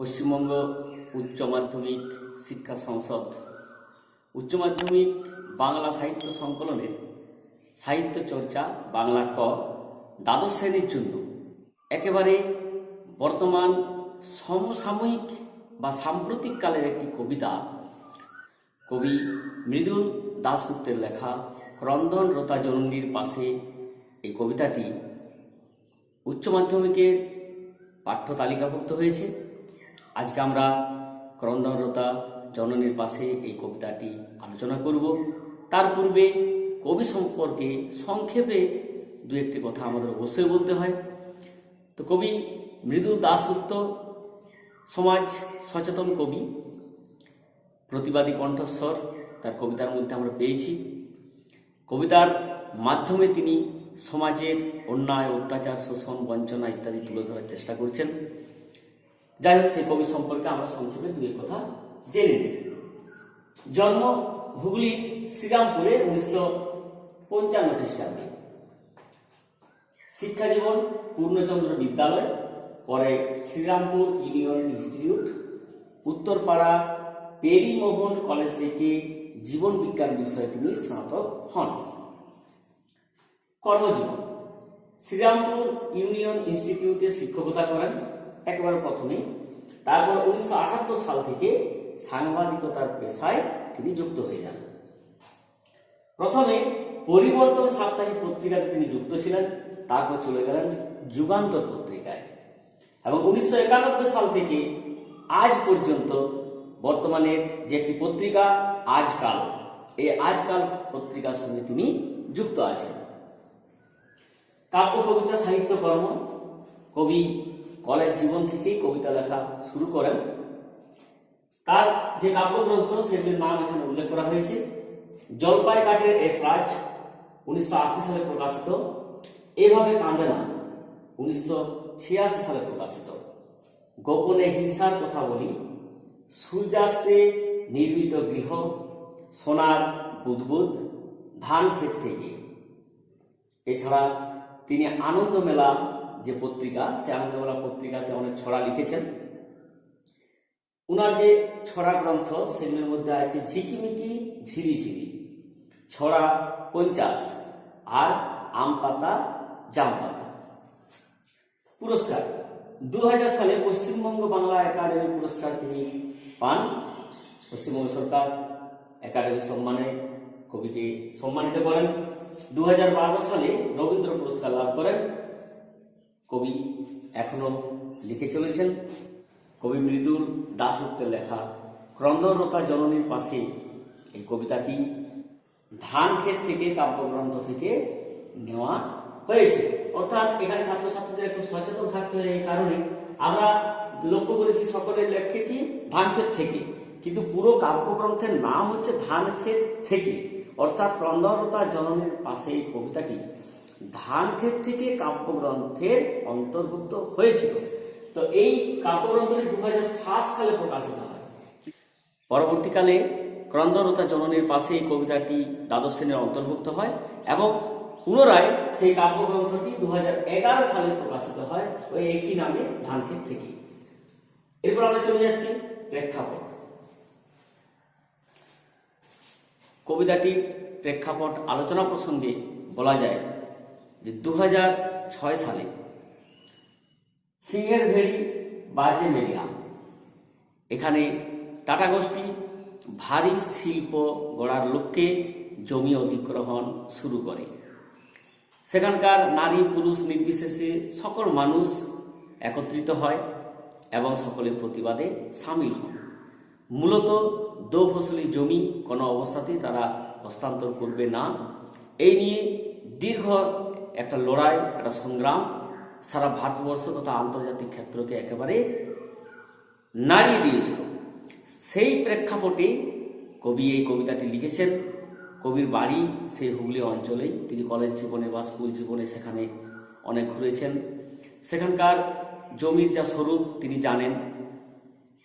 পশ্চিমবঙ্গ উচ্চ মাধ্যমিক শিক্ষা সংসদ উচ্চ মাধ্যমিক বাংলা সাহিত্য সংকলনের সাহিত্য চর্চা বাংলা ক দ্বাদশ শ্রেণীর জন্য একেবারে বর্তমান সমসাময়িক বা সাম্প্রতিক কালের একটি কবিতা কবি মৃদুল দাশগুপ্তের লেখা ক্রন্দনরতা জননীর পাশে। এই কবিতাটি উচ্চ মাধ্যমিকের পাঠ্য তালিকাভুক্ত হয়েছে। আজকে আমরা ক্রন্দনরতা জননীর পাশে এই কবিতাটি আলোচনা করব। তার পূর্বে কবি সম্পর্কে সংক্ষেপে দু একটি কথা আমাদের অবশ্যই বলতে হয়। তো কবি মৃদুল দাশগুপ্ত সমাজ সচেতন কবি, প্রতিবাদী কণ্ঠস্বর তার কবিতার মধ্যে আমরা পেয়েছি। কবিতার মাধ্যমে তিনি সমাজের অন্যায়, অত্যাচার, শোষণ, বঞ্চনা ইত্যাদি তুলে ধরার চেষ্টা করছেন। যাই হোক, সেই কবি সম্পর্কে আমরা সংক্ষেপে দুই কথা জেনে নিই। জন্ম হুগলির শ্রীরামপুরে 1955 খ্রিস্টাব্দে। শিক্ষা জীবন পূর্ণচন্দ্র বিদ্যালয়, পরে Serampore union institute, Uttarpara Pearymohan college থেকে জীবন বিজ্ঞান বিষয়ে তিনি স্নাতক হন। কর্মজীবন শ্রীরামপুর ইউনিয়ন ইনস্টিটিউটে শিক্ষকতা করেন একেবারে প্রথমে। তারপর 1978 সাল থেকে সাংবাদিকতার পেশায় তিনি যুক্ত হয়ে যান। প্রথমে পরিবর্তন সাপ্তাহিক পত্রিকাতে তিনি যুক্ত ছিলেন, তারপর চলে গেলেন যুগান্তর পত্রিকায়, এবং 1991 সাল থেকে আজ পর্যন্ত বর্তমানে যে একটি পত্রিকা আজকাল, এই আজকাল পত্রিকার সঙ্গে তিনি যুক্ত আছেন। কাব্য কবিতা সাহিত্যকর্ম কবি কলেজ জীবন থেকেই কবিতা লেখা শুরু করেন। তার যে কাব্যগ্রন্থ সেগুলির নাম এখানে উল্লেখ করা হয়েছে। জলপাই কাঠের এসরাজ 1980 সালে প্রকাশিত, এভাবে কাঁদে না 1986 সালে প্রকাশিত, গোপনে হিংসার কথা বলি, সূর্যাস্তে নির্মিত গৃহ, সোনার বুদবুদ, ধান ক্ষেত থেকে। এছাড়া তিনি আনন্দমেলা যে পত্রিকা, সে আনন্দমেলা পত্রিকাতে অনেক ছড়া লিখেছেন। উনার যে ছড়া গ্রন্থ সেগুলোর মধ্যে আছে ঝিকিমিকি ঝিরিঝিরি, ছড়া 50 আর আম পাতা জাম পাতা। পুরস্কার 2000 সালে পশ্চিমবঙ্গ বাংলা একাডেমি পুরস্কার তিনি পান। পশ্চিমবঙ্গ সরকার একাডেমি সম্মানে কবিকে সম্মানিত করেন। 2012 সালে রবীন্দ্র পুরস্কার লাভ করেন। কবি এখনো লিখে চলেছেন। কবি মৃদুল দাশগুপ্তের লেখা ক্রন্দনরতা জননীর পাশে এই কবিতাটি ধান ক্ষেত থেকে কাব্যগ্রন্থ থেকে নেওয়া হয়েছে। অর্থাৎ এখানে ছাত্রছাত্রীদের একটু সচেতন থাকতে হয়। এই কারণে আমরা লক্ষ্য করেছি সকলের লেখে কি ধান ক্ষেত থেকে, কিন্তু পুরো কাব্যগ্রন্থের নাম হচ্ছে ধান ক্ষেত থেকে। অর্থাৎ ক্রন্দনরতা জননীর পাশে এই কবিতাটি ধান ক্ষেত থেকে কাব্যগ্রন্থের অন্তর্ভুক্ত হয়েছিল। তো এই কাব্যগ্রন্থটি 2007 সালে প্রকাশিত হয়। পরবর্তীকালে ক্রন্দনরতা জননীর পাশে এই কবিতাটি দ্বাদশ শ্রেণীর অন্তর্ভুক্ত হয় এবং পুনরায় সেই কাব্যগ্রন্থটি 2011 সালে প্রকাশিত হয় ওই একই নামে ধান ক্ষেত থেকে। এরপর আমরা চলে যাচ্ছি প্রেক্ষাপট। কবিতাটির প্রেক্ষাপট আলোচনা প্রসঙ্গে বলা যায় যে 2006 সালে সিংহের ভেড়ি বাজে মেলিয়া, এখানে টাটা গোষ্ঠী ভারী শিল্প গড়ার লক্ষ্যে জমি অধিগ্রহণ শুরু করে। সেখানকার নারী পুরুষ নির্বিশেষে সকল মানুষ একত্রিত হয় এবং সকলে প্রতিবাদে সামিল হন। মূলত দোফসলি জমি কোনো অবস্থাতেই তারা হস্তান্তর করবে না, এই নিয়ে দীর্ঘ একটা লড়াই, একটা সংগ্রাম সারা ভারতবর্ষ তথা আন্তর্জাতিক ক্ষেত্রকে একেবারে নাড়িয়ে দিয়েছিল। সেই প্রেক্ষাপটে কবি এই কবিতাটি লিখেছেন। কবির বাড়ি সেই হুগলি অঞ্চলেই। তিনি কলেজ জীবনে বা স্কুল জীবনে সেখানে অনেক ঘুরেছেন। সেখানকার জমির যা স্বরূপ তিনি জানেন।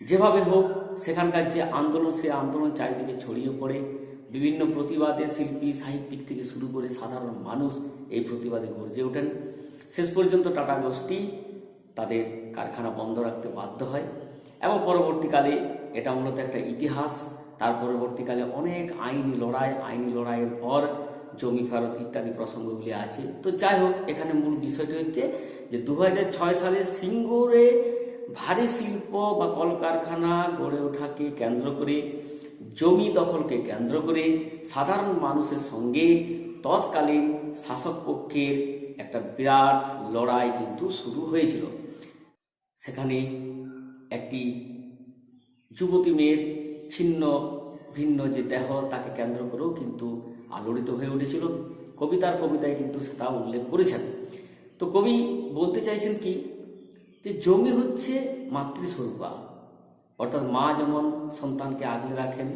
যেভাবে হোক সেখানকার যে আন্দোলন, সে আন্দোলন চারিদিকে ছড়িয়ে পড়ে। বিভিন্ন প্রতিবাদে শিল্পী সাহিত্যিক থেকে শুরু করে সাধারণ মানুষ এই প্রতিবাদে গর্জে ওঠেন। শেষ পর্যন্ত টাটা গোষ্ঠী তাদের কারখানা বন্ধ রাখতে বাধ্য হয় এবং পরবর্তীকালে এটা মূলত একটা ইতিহাস। তার পরবর্তীকালে অনেক আইনি লড়াইয়ের পর জমি ফেরত ইত্যাদি প্রসঙ্গগুলি আছে। তো যাই হোক, এখানে মূল বিষয়টি হচ্ছে যে 2006 সালে সিঙ্গুরে ভারী শিল্প বা কলকারখানা গড়ে ওঠাকে কেন্দ্র করে, জমি দখলকে কেন্দ্র করে সাধারণ মানুষের সঙ্গে তৎকালীন শাসক পক্ষের একটা বিরাট লড়াই কিন্তু শুরু হয়েছিল। সেখানে একটি যুবতী মেয়ের ছিন্ন ভিন্ন যে দেহ, তাকে কেন্দ্র করেও কিন্তু আলোড়িত হয়ে উঠেছিল। কবিতায় কিন্তু সেটা উল্লেখ করেছেন। তো কবি বলতে চাইছেন কি, যে জমি হচ্ছে মাতৃস্বরূপা, অর্থাৎ মা যেমন সন্তানকে আগলে রাখেন,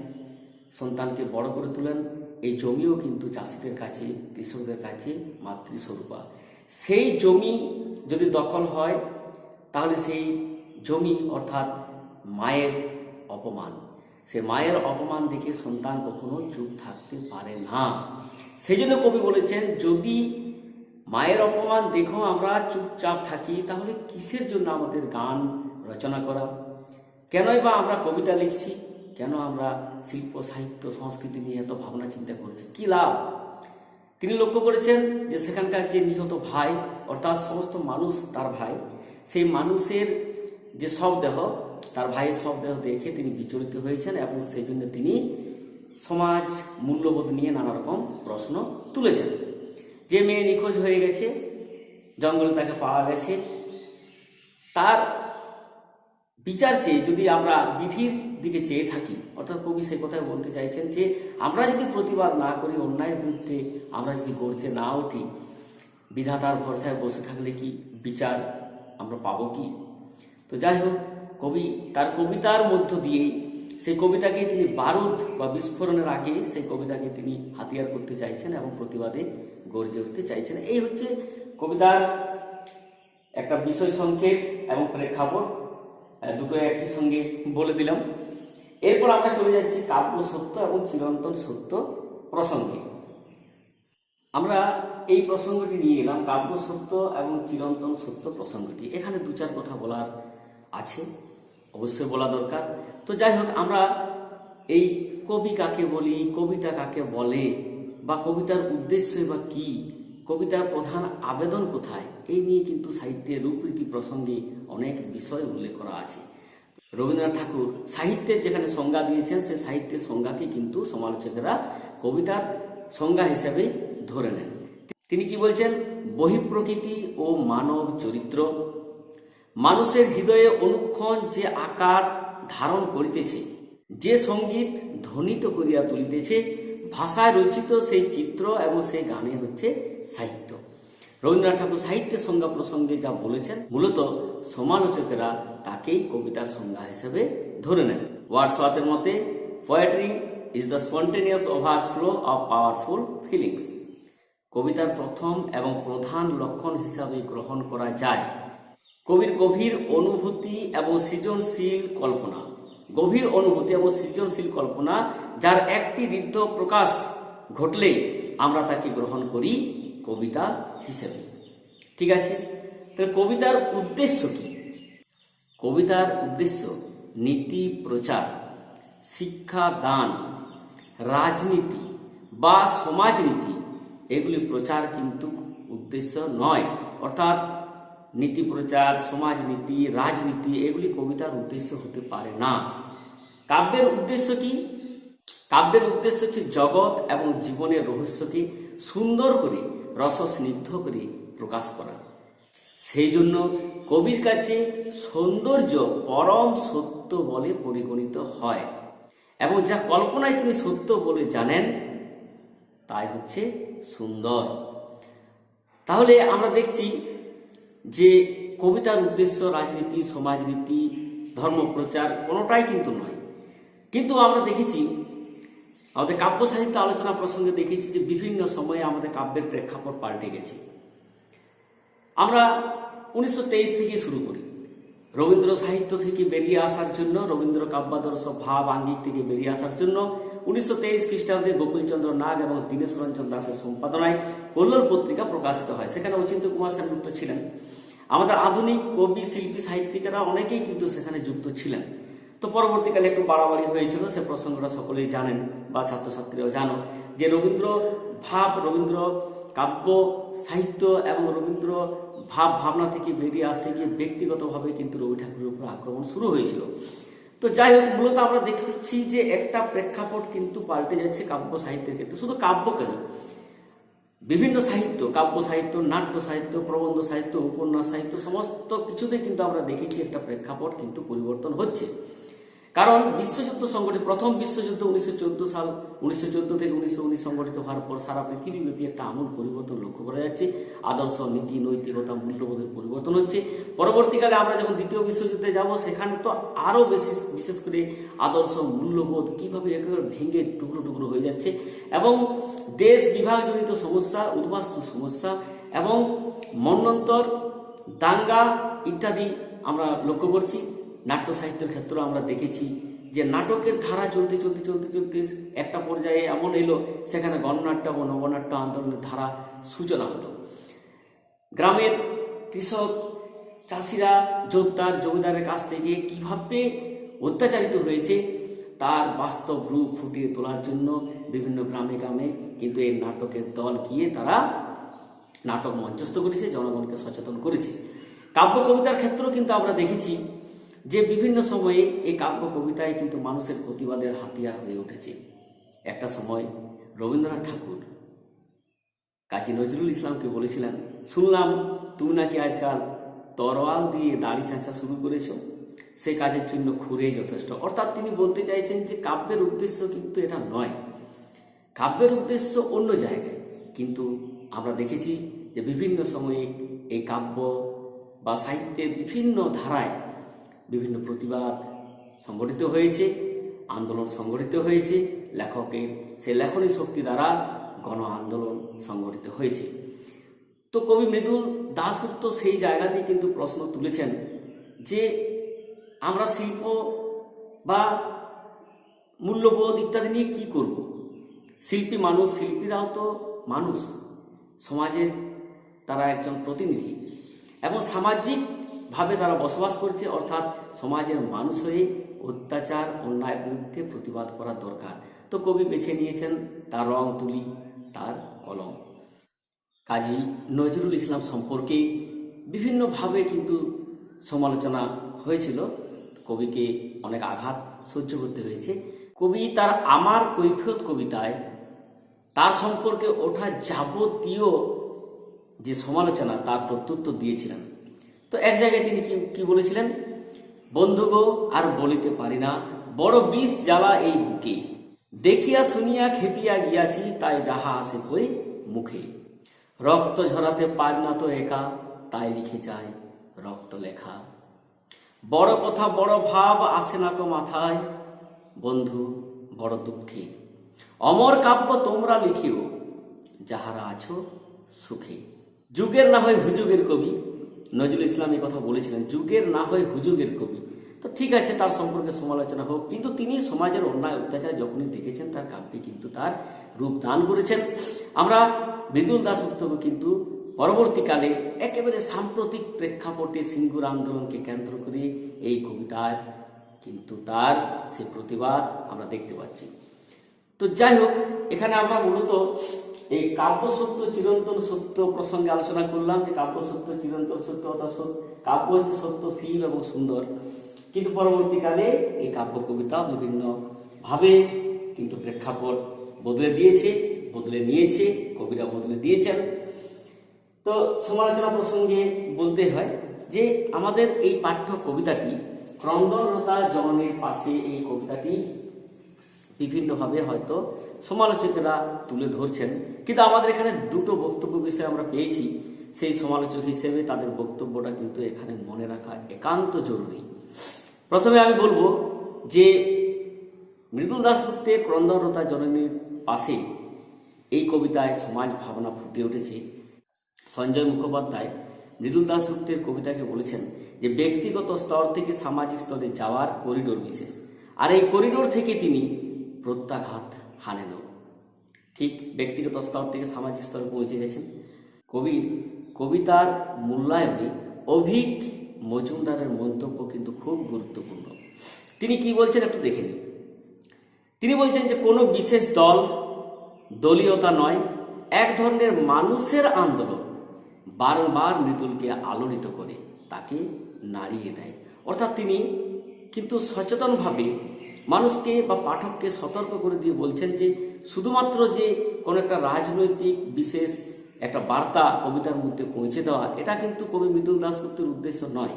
সন্তানকে বড় করে তোলেন, এই জমিও কিন্তু চাষিদের কাছে, কৃষকদের কাছে মাতৃস্বরূপা। সেই জমি যদি দখল হয়, তাহলে সেই জমি অর্থাৎ মায়ের অপমান, সে মায়ের অপমান দেখে সন্তান কখনো চুপ থাকতে পারে না। সেই জন্য কবি বলেছেন, যদি মায়ের অপমান দেখো আমরা চুপচাপ থাকি, তাহলে কিসের জন্য আমাদের গান রচনা করা, কেনই বা আমরা কবিতা লিখছি, কেন আমরা শিল্প সাহিত্য সংস্কৃতি নিয়ে এত ভাবনা চিন্তা করছি, কি লাভ? তিনি লক্ষ্য করেছেন যে সেখানকার যে নিহত ভাই, অর্থাৎ সমস্ত মানুষ তার ভাই, সেই মানুষের যে শবদেহ, তার ভাইয়ের শবদেহ দেখে তিনি বিচলিত হয়েছেন এবং সেই জন্য তিনি সমাজ মূল্যবোধ নিয়ে নানা রকম প্রশ্ন তুলেছেন। যে মেয়ে নিখোঁজ হয়ে গেছে, জঙ্গলে তাকে পাওয়া গেছে, তার বিচার চেয়ে যদি আমরা বিধির দিকে চেয়ে থাকি, অর্থাৎ কবি সে কথাই বলতে চাইছেন যে আমরা যদি প্রতিবাদ না করি, অন্যায়ের বিরুদ্ধে আমরা যদি গর্জে না উঠি, বিধাতার ভরসায় বসে থাকলে কি বিচার আমরা পাবো কি? তো যাই হোক, কবি তার কবিতার মধ্য দিয়ে সেই কবিতাকে তিনি বারুদ বা বিস্ফোরণের আগে সেই কবিতাকে তিনি হাতিয়ার করতে চাইছেন এবং প্রতিবাদে গর্জে উঠতে চাইছেন। এই হচ্ছে কবিতার একটা বিষয় সংক্ষেপ এবং প্রেক্ষাপট, দুটো একই সঙ্গে বলে দিলাম। এরপর আমরা চলে যাচ্ছি কাব্য সত্য এবং চিরন্তন সত্য প্রসঙ্গে। আমরা এই প্রসঙ্গটি নিয়ে এলাম, কাব্য সত্য এবং চিরন্তন সত্য প্রসঙ্গটি। এখানে দু চার কথা বলার আছে, অবশ্যই বলা দরকার। তো যাই হোক, আমরা এই কবি কাকে বলি, কবিতা কাকে বলে, বা কবিতার উদ্দেশ্য বা কি, কবিতার প্রধান আবেদন কোথায়, এই নিয়ে কিন্তু সাহিত্যের রূপরীতি প্রসঙ্গে অনেক বিষয় উল্লেখ করা আছে। রবীন্দ্রনাথ ঠাকুর সাহিত্যের যেখানে সংজ্ঞা দিয়েছেন, সেই সাহিত্যের সংজ্ঞাকে কিন্তু সমালোচকেরা কবিতার সংজ্ঞা হিসেবে ধরে নেন। তিনি কি বলছেন? বহিঃপ্রকৃতি ও মানব চরিত্র, মানুষের হৃদয়ে অনুক্ষণ যে আকার ধারণ করিতেছে, যে সঙ্গীত ধ্বনিত করিয়া তুলিতেছে, ভাষায় রচিত সেই চিত্র এবং সেই গানে হচ্ছে সাহিত্য। রবীন্দ্রনাথ ঠাকুর সাহিত্যের সংজ্ঞা প্রসঙ্গে যা বলেছেন, মূলত সমালোচকেরা তাকেই কবিতার সংজ্ঞা হিসেবে ধরে নেন। ওয়ার্ডসওয়ার্থের মতে, poetry is the spontaneous overflow of powerful feelings. কবিতার প্রথম এবং প্রধান লক্ষণ হিসাবে গ্রহণ করা যায় কবির গভীর অনুভূতি এবং সৃজনশীল কল্পনা। গভীর অনুভূতি এবং সৃজনশীল কল্পনা, যার একটি ঋদ্ধ প্রকাশ ঘটলে আমরা তাকে গ্রহণ করি কবিতা হিসেবে। ঠিক আছে, তাহলে কবিতার উদ্দেশ্য কি? কবিতার উদ্দেশ্য নীতি প্রচার, শিক্ষা দান, রাজনীতি বা সমাজনীতি, এগুলি প্রচার কিন্তু উদ্দেশ্য নয়। অর্থাৎ নীতি প্রচার, সমাজনীতি, রাজনীতি, এগুলি কবিতার উদ্দেশ্য হতে পারে না। কাব্যের উদ্দেশ্য কি? কাব্যের উদ্দেশ্য হচ্ছে জগৎ এবং জীবনের রহস্যকে সুন্দর করে, রসস্নিগ্ধ করে প্রকাশ করা। সেই জন্য কবির কাছে সৌন্দর্য পরম সত্য বলে পরিগণিত হয় এবং যা কল্পনায় তিনি সত্য বলে জানেন তাই হচ্ছে সুন্দর। তাহলে আমরা দেখছি যে কবিতার উদ্দেশ্য রাজনীতি, সমাজনীতি, ধর্মপ্রচার কোনোটাই কিন্তু নয়। কিন্তু আমরা দেখেছি আমাদের কাব্য সাহিত্য আলোচনা প্রসঙ্গে দেখেছি যে বিভিন্ন সময়ে আমাদের কাব্যের প্রেক্ষাপট পাল্টে গেছে। আমরা 1923 থেকে শুরু করি, রবীন্দ্র সাহিত্য থেকে বেরিয়ে আসার জন্য, রবীন্দ্র কাব্যাদর্শ ভাব আঙ্গিক থেকে বেরিয়ে আসার জন্য 1923 খ্রিস্টাব্দে গোকুলচন্দ্র নাগ এবং দীনেশ রঞ্জন দাসের সম্পাদনায় কল্লোল পত্রিকা প্রকাশিত হয়। সেখানে অচিন্ত্য কুমার সেনগুপ্ত ছিলেন। আমাদের আধুনিক কবি, শিল্পী, সাহিত্যিকেরা অনেকেই কিন্তু সেখানে যুক্ত ছিলেন। তো পরবর্তীকালে একটু বাড়াবাড়ি হয়েছিল, সে প্রসঙ্গটা সকলেই জানেন বা ছাত্রছাত্রীরাও জানো, যে রবীন্দ্র ভাব, রবীন্দ্র কাব্য সাহিত্য এবং রবীন্দ্র ভাবনা থেকে বেরিয়ে আসতে গিয়ে ব্যক্তিগতভাবে কিন্তু রবি ঠাকুরের উপর আক্রমণ শুরু হয়েছিল। তো যাই হোক, মূলত আমরা দেখেছি যে একটা প্রেক্ষাপট কিন্তু পাল্টে যাচ্ছে কাব্য সাহিত্যের ক্ষেত্রে। শুধু কাব্য কেন, বিভিন্ন সাহিত্য, কাব্য সাহিত্য, নাট্য সাহিত্য, প্রবন্ধ সাহিত্য, উপন্যাস সাহিত্য, সমস্ত কিছুতেই কিন্তু আমরা দেখেছি একটা প্রেক্ষাপট কিন্তু পরিবর্তন হচ্ছে। কারণ বিশ্বযুদ্ধ সংগঠিত, প্রথম বিশ্বযুদ্ধ 1914 সাল, 1914 থেকে 1919 সংগঠিত হওয়ার পর সারা পৃথিবীব্যাপী একটা আমূল পরিবর্তন লক্ষ্য করা যাচ্ছে। আদর্শ, নীতি, নৈতিকতা, মূল্যবোধের পরিবর্তন হচ্ছে। পরবর্তীকালে আমরা যখন দ্বিতীয় বিশ্বযুদ্ধে যাব, সেখানে তো আরও বিশেষ করে আদর্শ, মূল্যবোধ কিভাবে একেবারে ভেঙে টুকরো টুকরো হয়ে যাচ্ছে, এবং দেশ বিভাগজনিত সমস্যা, উদ্বাস্তু সমস্যা এবং মন্বন্তর, দাঙ্গা ইত্যাদি আমরা লক্ষ্য করছি। নাট্য সাহিত্যের ক্ষেত্রে আমরা দেখেছি যে নাটকের ধারা চলতে চলতে চলতে চলতে একটা পর্যায়ে এমন এলো, সেখানে গণনাট্য এবং নবনাট্য আন্দোলনের ধারা সূচনা হলো। গ্রামের কৃষক, চাষিরা জোরদার জমিদারের কাছ থেকে কিভাবে অত্যাচারিত হয়েছে তার বাস্তব রূপ ফুটিয়ে তোলার জন্য বিভিন্ন গ্রামে গ্রামে কিন্তু এই নাটকের দল গিয়ে তারা নাটক মঞ্চস্থ করেছে, জনগণকে সচেতন করেছে। কাব্য কবিতার ক্ষেত্রেও কিন্তু আমরা দেখেছি যে বিভিন্ন সময়ে এই কাব্য কবিতায় কিন্তু মানুষের প্রতিবাদের হাতিয়ার হয়ে উঠেছে। একটা সময় রবীন্দ্রনাথ ঠাকুর কাজী নজরুল ইসলামকে বলেছিলেন, শুনলাম তুমি নাকি আজকাল তরোয়াল দিয়ে দাড়ি চাঁচা শুরু করেছ, সেই কাজের জন্য খুঁড়ে যথেষ্ট। অর্থাৎ তিনি বলতে চাইছেন যে কাব্যের উদ্দেশ্য কিন্তু এটা নয়, কাব্যের উদ্দেশ্য অন্য জায়গায়। কিন্তু আমরা দেখেছি যে বিভিন্ন সময়ে এই কাব্য বা সাহিত্যের বিভিন্ন ধারায় বিভিন্ন প্রতিবাদ সংগঠিত হয়েছে, আন্দোলন সংগঠিত হয়েছে, লেখকের সে লেখনী শক্তি দ্বারা গণ আন্দোলন সংগঠিত হয়েছে। তো কবি মৃদুল দাশগুপ্ত সেই জায়গাতেই কিন্তু প্রশ্ন তুলেছেন যে আমরা শিল্প বা মূল্যবোধ ইত্যাদি নিয়ে কি করব? শিল্পী মানুষ, শিল্পীরাও তো মানুষ, সমাজের তারা একজন প্রতিনিধি এবং সামাজিকভাবে তারা বসবাস করছে। অর্থাৎ সমাজের মানুষ হয়ে অত্যাচার, অন্যায়ের বিরুদ্ধে প্রতিবাদ করা দরকার। তো কবি বেছে নিয়েছেন তার রং তুলি, তার কলম। কাজী নজরুল ইসলাম সম্পর্কে বিভিন্নভাবে কিন্তু সমালোচনা হয়েছিল, কবিকে অনেক আঘাত সহ্য করতে হয়েছে। কবি তার আমার কৈফিয়ত কবিতায় তার সম্পর্কে ওঠা যাবতীয় যে সমালোচনা তার প্রত্যুত্তর দিয়েছিলেন। তো এক জায়গায় তিনি কি বলেছিলেন, বন্ধুগো আর বলিতে পারি না, বড় বিষ জ্বালা এই বুকে, দেখিয়া শুনিয়া খেপিয়া গিয়াছি, তাই যাহা আসে কই মুখে, রক্ত ঝরাতে পার না তো একা, তাই লিখে যায় রক্ত লেখা, বড় কথা বড় ভাব আসে না কো মাথায়, বন্ধু বড় দুঃখে, অমর কাব্য তোমরা লিখিও, যাহারা আছো সুখে। যুগের না হয় হুজুগের কবি, নজরুল ইসলাম এই কথা বলেছিলেন, যুগের না হয় হুজুগের কবি। তো ঠিক আছে, তার সম্পর্কে সমালোচনা হোক, কিন্তু তিনি সমাজের অন্যায় অত্যাচার যখনই দেখেছেন তার কাব্যে কিন্তু তার রূপ দান করেছেন। আমরা মৃদুল দাশগুপ্তকে কিন্তু পরবর্তীকালে একেবারে সাম্প্রতিক প্রেক্ষাপটে সিঙ্গুর আন্দোলনকে কেন্দ্র করে এই কবিতার কিন্তু তার সে প্রতিবাদ আমরা দেখতে পাচ্ছি। তো যাই হোক, এখানে আমরা মূলত এই কাব্য সত্য চিরন্তন সত্য প্রসঙ্গে আলোচনা করলাম, যে কাব্য সত্য চিরন্তন সত্য, অর্থাৎ কাব্য হচ্ছে সত্যশীল এবং সুন্দর। কিন্তু পরবর্তীকালে এই কাব্য কবিতা বিভিন্ন ভাবে কিন্তু প্রেক্ষাপট বদলে দিয়েছে, বদলে নিয়েছে, কবিরা বদলে দিয়েছেন। তো সমালোচনা প্রসঙ্গে বলতে হয় যে আমাদের এই পাঠ্য কবিতাটি ক্রন্দনরতা জননীর পাশে, এই কবিতাটি বিভিন্নভাবে হয়তো সমালোচকেরা তুলে ধরছেন, কিন্তু আমাদের এখানে দুটো বক্তব্য বিষয় আমরা পেয়েছি। সেই সমালোচক হিসেবে তাদের বক্তব্যটা কিন্তু এখানে মনে রাখা একান্ত জরুরি। প্রথমে আমি বলবো যে মৃদুল দাশগুপ্তের ক্রন্দনরতা জননীর পাশে এই কবিতায় সমাজ ভাবনা ফুটে উঠেছে। সঞ্জয় মুখোপাধ্যায় মৃদুল দাশগুপ্তের কবিতাকে বলেছেন যে ব্যক্তিগত স্তর থেকে সামাজিক স্তরে যাওয়ার করিডোর বিশেষ, আর এই করিডোর থেকে তিনি প্রত্যাঘাত হানেন। ঠিক ব্যক্তিগত স্তর থেকে সামাজিক স্তরে পৌঁছে গেছেন। কবির কবিতার মূল্যায়নে অভিক মজুমদারের মন্তব্য কিন্তু খুব গুরুত্বপূর্ণ। তিনি কি বলছেন একটু দেখে নিন। তিনি বলছেন যে কোনো বিশেষ দল, দলীয়তা নয়, এক ধরনের মানুষের আন্দোলন বারবার মৃদুলকে আলোড়িত করে, তাকে নাড়িয়ে দেয়। অর্থাৎ তিনি কিন্তু সচেতনভাবে মানুষকে বা পাঠককে সতর্ক করে দিয়ে বলছেন যে শুধুমাত্র যে কোনো একটা রাজনৈতিক বিশেষ একটা বার্তা কবিতার মধ্যে পৌঁছে দেওয়া, এটা কিন্তু কবি মৃদুল দাশগুপ্তের উদ্দেশ্য নয়।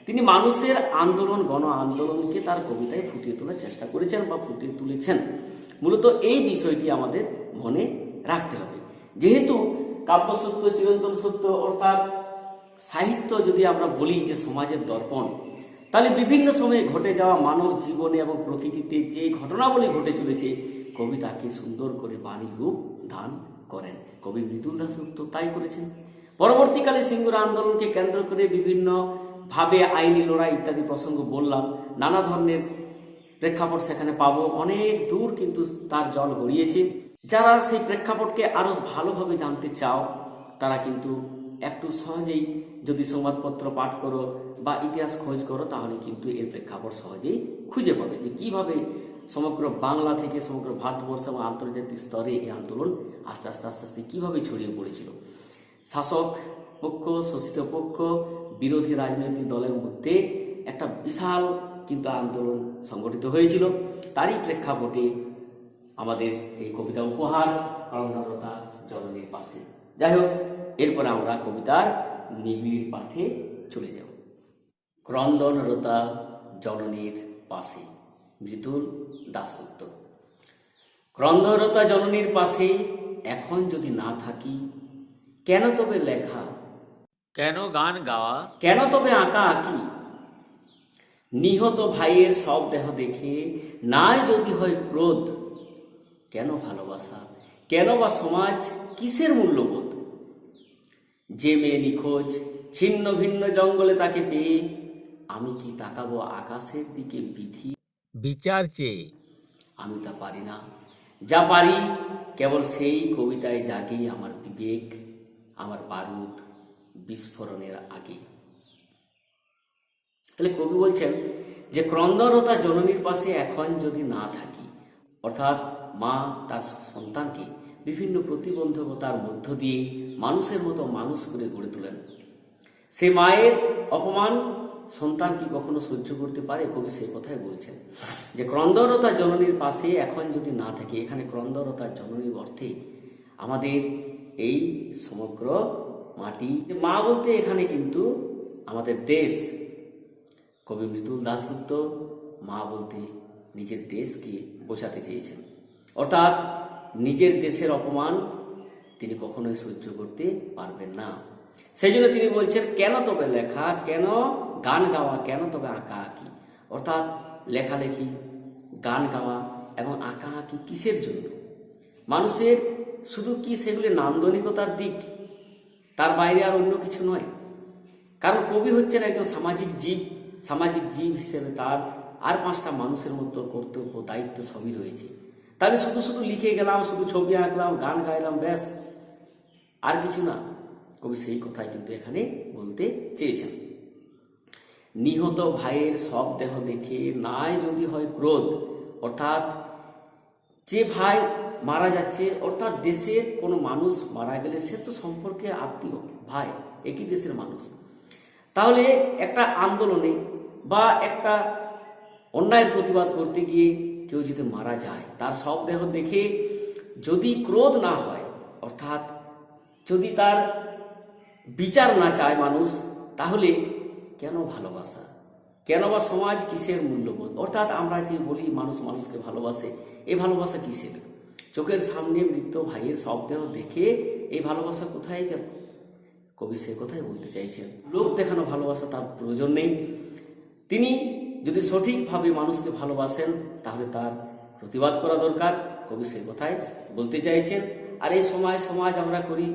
তিনি মানুষের আন্দোলন, গণ আন্দোলনকে তার কবিতায় ফুটিয়ে তোলার চেষ্টা করেছেন বা ফুটিয়ে তুলেছেন। মূলত এই বিষয়টি আমাদের মনে রাখতে হবে। যেহেতু কাব্যসত্য, চিরন্তন সত্য অর্থাৎ সাহিত্য যদি আমরা বলি যে সমাজের দর্পণ, তাহলে বিভিন্ন সময়ে ঘটে যাওয়া মানব জীবনে এবং প্রকৃতিতে যে ঘটনাবলী ঘটে চলেছে, কবি তাকে সুন্দর করে বাণী রূপ দান করেন। কবি মৃদুল দাশগুপ্ত তাই করেছেন। পরবর্তীকালে সিঙ্গুর আন্দোলনকে কেন্দ্র করে বিভিন্ন ভাবে আইনি লড়াই ইত্যাদি প্রসঙ্গ বললাম, নানা ধরনের প্রেক্ষাপট সেখানে পাবো। অনেক দূর কিন্তু তার জল গড়িয়েছে। যারা সেই প্রেক্ষাপটকে আরো ভালোভাবে জানতে চাও, তারা কিন্তু একটু সহজেই যদি সংবাদপত্র পাঠ করো বা ইতিহাস খোঁজ করো, তাহলে কিন্তু এর প্রেক্ষাপট সহজেই খুঁজে পাবে যে কিভাবে সমগ্র বাংলা থেকে সমগ্র ভারতবর্ষ এবং আন্তর্জাতিক স্তরে এই আন্দোলন আস্তে আস্তে আস্তে আস্তে কীভাবে ছড়িয়ে পড়েছিল। শাসক পক্ষ, শোষিত পক্ষ, বিরোধী রাজনৈতিক দলের মধ্যে একটা বিশাল কিন্তু আন্দোলন সংগঠিত হয়েছিল। তারই প্রেক্ষাপটে আমাদের এই কবিতা উপহার, ক্রন্দনরতা জননীর পাশে। যাই হোক, এরপরে আমরা কবিতার নিবিড় পাঠে চলে যাব। ক্রন্দনরতা জননীর পাশে, মৃদুল দাশগুপ্ত। ক্রন্দনরতা জননীর পাশে এখন যদি না থাকি, কেন তবে লেখা, কেন গান গাওয়া, কেন তবে আঁকা আঁকি? নিহত ভাইয়ের সব দেহ দেখে নাই যদি হয় ক্রোধ, কেন ভালোবাসা, কেন বা সমাজ, কিসের মূল্যবোধ? যে মেয়ে নিখোঁজ, ছিন্ন ভিন্ন জঙ্গলে তাকে পেয়ে, আমি কি তাকাবো আকাশের দিকে বিধি বিচার চেয়ে? আমি তা পারি না। যা পারি কেবল সেই কবিতায় জাগে আমার বিবেক, আমার বারুদ বিস্ফোরণের আগে। তাহলে কবি বলছেন যে ক্রন্দনরতা জননীর পাশে এখন যদি না থাকি, অর্থাৎ মা তার সন্তানকে বিভিন্ন প্রতিবন্ধকতার মধ্য দিয়ে মানুষের মতো মানুষ করে গড়ে তোলেন। সে মায়ের অপমান সন্তান কি কখনো সহ্য করতে পারে? কবি সেই কথাই বলছেন যে ক্রন্দনরতা জননীর পাশে এখন যদি না থাকি। এখানে ক্রন্দনরতা জননীর অর্থে আমাদের এই সমগ্র মাটি, মা বলতে এখানে কিন্তু আমাদের দেশ। কবি মৃদুল দাশগুপ্ত মা বলতে নিজের দেশকে বোঝাতে চেয়েছেন, অর্থাৎ নিজের দেশের অপমান তিনি কখনোই সহ্য করতে পারবেন না। সেই জন্য তিনি বলছেন কেন তবে লেখা, কেন গান গাওয়া, কেন তবে আঁকা আঁকি। অর্থাৎ লেখালেখি, গান গাওয়া এবং আঁকা আঁকি কিসের জন্য? মানুষের শুধু কি সেগুলি নান্দনিকতার দিক, তার বাইরে আর অন্য কিছু নয়। কারণ কবি হচ্ছেন একজন সামাজিক জীব। সামাজিক জীব হিসেবে তার আর 5টা মানুষের মতো কর্তব্য, দায়িত্ব সবই রয়েছে। তাহলে শুধু শুধু লিখে গেলাম, শুধু ছবি আঁকলাম, গান গাইলাম, ব্যাস, আর কিছু না। কবি সেই কথাই কিন্তু এখানে বলতে চেয়েছেন। নিহত ভাইয়ের সব দেহ দেখে নাই যদি হয় ক্রোধ, অর্থাৎ যে ভাই মারা যাচ্ছে, অর্থাৎ দেশের কোনো মানুষ মারা গেলে সে তো সম্পর্কে আত্মীয়, ভাই, একই দেশের মানুষ। তাহলে একটা আন্দোলনে বা একটা অন্যায়ের প্রতিবাদ করতে গিয়ে কেউ যদি মারা যায়, তার সব দেহ দেখে যদি ক্রোধ না হয়, অর্থাৎ যদি তার বিচার না চায় মানুষ, তাহলে কেন ভালোবাসা, কেন বা সমাজ, কিসের মূল্যবোধ? অর্থাৎ আমরা যে বলি মানুষ মানুষকে ভালোবাসে, এই ভালোবাসা কিসের? চোখের সামনে মৃত ভাইয়ের সব দেহ দেখে এই ভালোবাসা কোথায় গেল? কবি সে কথাই বলতে চাইছেন। লোক দেখানো ভালোবাসা তার প্রয়োজন নেই। তিনি যদি সঠিকভাবে মানুষকে ভালোবাসেন, তাহলে তার প্রতিবাদ করা দরকার। কবি সে কথাই বলতে চাইছেন। আর এই সমাজ আমরা করি,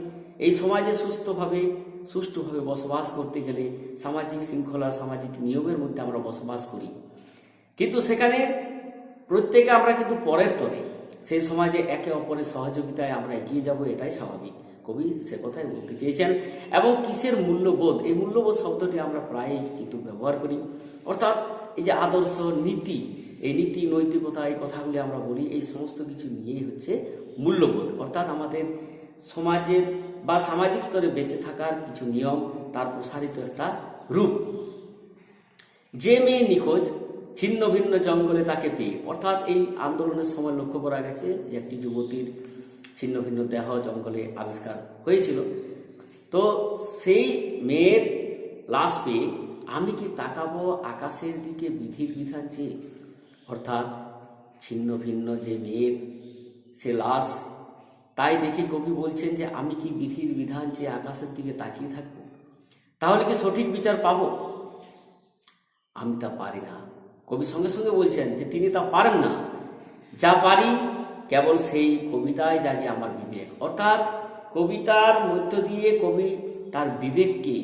এই সমাজে সুষ্ঠুভাবে বসবাস করতে গেলে সামাজিক শৃঙ্খলা, সামাজিক নিয়মের মধ্যে আমরা বসবাস করি, কিন্তু সেখানে প্রত্যেকে আমরা কিন্তু পরের তরে। সেই সমাজে একে অপরের সহযোগিতায় আমরা এগিয়ে যাব, এটাই স্বাভাবিক। কবি সে কথাই বলতে চেয়েছেন। এবং কিসের মূল্যবোধ, এই মূল্যবোধ শব্দটি আমরা প্রায়ই কিন্তু ব্যবহার করি, অর্থাৎ এই যে আদর্শ, নীতি, এই নীতি নৈতিকতা, এই কথাগুলি আমরা বলি, এই সমস্ত কিছু নিয়েই হচ্ছে মূল্যবোধ, অর্থাৎ আমাদের সমাজের বা সামাজিক স্তরে বেঁচে থাকার কিছু নিয়ম, তার প্রসারিত একটা রূপ। যে মেয়ে নিখোঁজ ছিন্ন ভিন্ন জঙ্গলে তাকে পেয়ে, অর্থাৎ এই আন্দোলনের সময় লক্ষ্য করা গেছে যে একটি যুবতীর ছিন্ন ভিন্ন দেহ জঙ্গলে আবিষ্কার হয়েছিল। তো সেই মেয়ের লাশ পেয়ে আমি কি তাকাবো আকাশের দিকে বিধির বিধান চেয়ে, অর্থাৎ ছিন্ন ভিন্ন যে মেয়ের সে লাশ, তাই দেখে কবি বলছেন যে আমি কি বিধির বিধান চেয়ে আকাশের দিকে তাকিয়ে থাকবো, তাহলে কি সঠিক বিচার পাবো? আমি তা পারি না। কবি সঙ্গে সঙ্গে বলছেন যে তিনি তা পারেন না, যা পারি কেবল সেই কবিতায় জাগে আমার বিবেক, অর্থাৎ কবিতার মধ্য দিয়ে কবি তার বিবেককে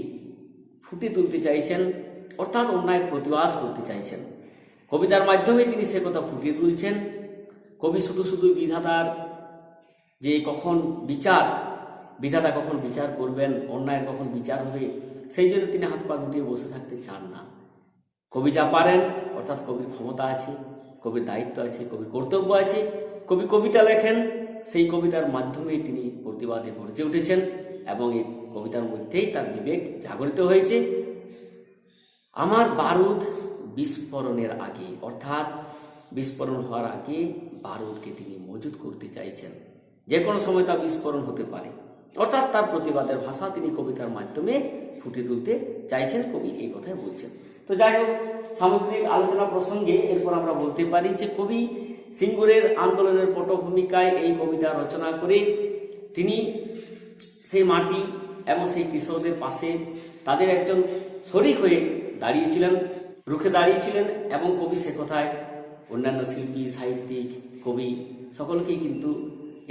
ফুটে তুলতে চাইছেন, অর্থাৎ অন্যায়ের প্রতিবাদ করতে চাইছেন। কবিতার মাধ্যমে তিনি সে কথা ফুটিয়ে তুলছেন। কবি শুধু শুধু বিধাতার যে কখন বিচার, বিধাতা কখন বিচার করবেন, অন্যায়ের কখন বিচার হবে, সেই জন্য তিনি হাত পা গুটিয়ে বসে থাকতে চান না। কবি যা পারেন, অর্থাৎ কবির ক্ষমতা আছে, কবির দায়িত্ব আছে, কবির কর্তব্য আছে, কবি কবিতা লেখেন, সেই কবিতার মাধ্যমেই তিনি প্রতিবাদে গর্জে উঠেছেন এবং এই কবিতার মধ্যেই তার বিবেক জাগরিত হয়েছে। আমার বারুদ বিস্ফোরণের আগে, অর্থাৎ বিস্ফোরণ হওয়ার আগে বারুদকে তিনি মজুত করতে চাইছেন, যে কোনো সময় তা বিস্ফোরণ হতে পারে, অর্থাৎ তার প্রতিবাদের ভাষা তিনি কবিতার মাধ্যমে ফুটিয়ে তুলতে চাইছেন, কবি এই কথাই বলছেন। তো যাই হোক, সামগ্রিক আলোচনা প্রসঙ্গে এরপর আমরা বলতে পারি যে কবি সিঙ্গুরের আন্দোলনের পটভূমিকায় এই কবিতা রচনা করে তিনি সেই মাটি এবং সেই কৃষকদের পাশে তাদের একজন শরিক হয়ে দাঁড়িয়েছিলেন, রুখে দাঁড়িয়েছিলেন। এবং কবি সে কথায় অন্যান্য শিল্পী, সাহিত্যিক, কবি সকলকেই কিন্তু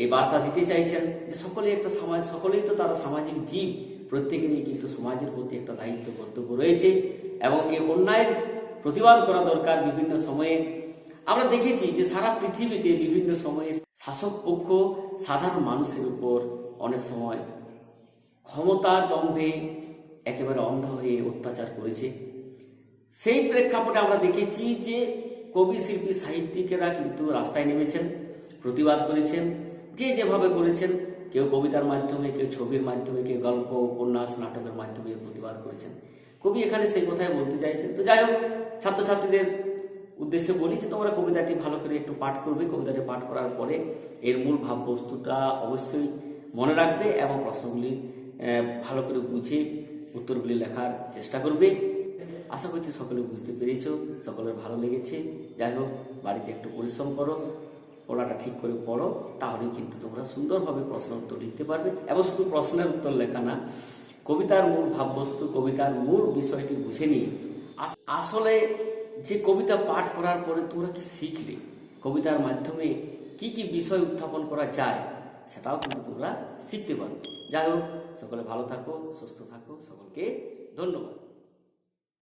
এই বার্তা দিতে চাইছেন যে সকলেই একটা সমাজ, সকলেই তো তারা সামাজিক জীব, প্রত্যেকেরই কিন্তু সমাজের প্রতি একটা দায়িত্ব কর্তব্য রয়েছে এবং এই অন্যায়ের প্রতিবাদ করা দরকার। বিভিন্ন সময়ে আমরা দেখেছি যে সারা পৃথিবীতে বিভিন্ন সময়ে শাসক পক্ষ সাধারণ মানুষের উপর অনেক সময় ক্ষমতার দম্ভে একেবারে অন্ধ হয়ে অত্যাচার করেছে। সেই প্রেক্ষাপটে আমরা দেখেছি যে কবি, শিল্পী, সাহিত্যিকেরা কিন্তু রাস্তায় নেমেছেন, প্রতিবাদ করেছেন, যে যেভাবে করেছেন, কেউ কবিতার মাধ্যমে, কেউ ছবির মাধ্যমে, কেউ গল্প, উপন্যাস, নাটকের মাধ্যমে প্রতিবাদ করেছেন। কবি এখানে সেই কথাই বলতে চাইছেন। তো যাই হোক, ছাত্রছাত্রীদের উদ্দেশ্যে বলি যে তোমরা কবিতাটি ভালো করে একটু পাঠ করবে। কবিতাটি পাঠ করার পরে এর মূল ভাববস্তুটা অবশ্যই মনে রাখবে এবং প্রশ্নগুলি ভালো করে বুঝে উত্তরগুলি লেখার চেষ্টা করবে। আশা করছি সকলে বুঝতে পেরেছ, সকলের ভালো লেগেছে। যাই হোক, বাড়িতে একটু পরিশ্রম করো, পড়াটা ঠিক করে পড়ো, তাহলেই কিন্তু তোমরা সুন্দরভাবে প্রশ্নের উত্তর লিখতে পারবে। এবং শুধু প্রশ্নের উত্তর লেখা না, কবিতার মূল ভাববস্তু, কবিতার মূল বিষয়টি বুঝে নিয়ে আসলে যে কবিতা পাঠ করার পরে তোমরা কি শিখলে, কবিতার মাধ্যমে কি কি বিষয় উত্থাপন করা যায়, সেটাও কিন্তু তোমরা শিখতে পারবে। যাই হোক, সকলে ভালো থাকো, সুস্থ থাকো, সকলকে ধন্যবাদ।